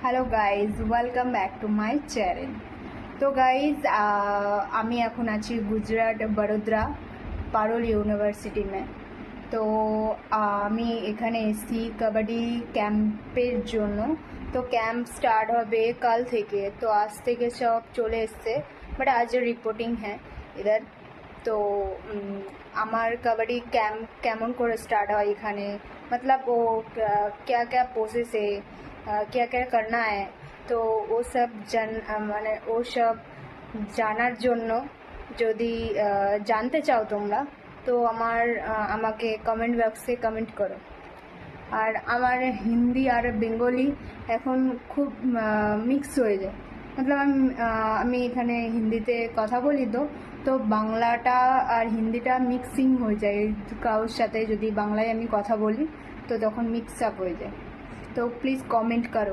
Hello guys welcome back to my channel. তো guys আমি এখন আছি গুজরাট বড়োদরা পারুল ইউনিভার্সিটি में। তো আমি এখানে এসেছি কাবাডি ক্যাম্পের জন্য। তো ক্যাম্প স্টার্ট হবে কাল থেকে, তো আজ থেকে সব চলে এসছে, বাট আজ রিপোর্টিং হ্যাঁ इधर। तो আমার কাবাডি ক্যাম্প কেমন করে স্টার্ট হয় এখানে, मतलब वो क्या क्या प्रोसेस है, क्या क्या करना है, তো ও সব মানে ও সব জানার জন্য যদি জানতে চাও তোমরা, তো আমাকে কমেন্ট বক্সে কমেন্ট করো। আর আমার হিন্দি আর বেঙ্গলি এখন খুব মিক্স হয়ে যায়, मतलब আমি এখানে হিন্দিতে কথা বলি, তো বাংলাটা আর হিন্দিটা মিক্সিং হয়ে যায়। কারোর সাথে যদি বাংলায় আমি কথা বলি তো তখন মিক্স আপ হয়ে যায়। তো প্লিজ কমেন্ট করো।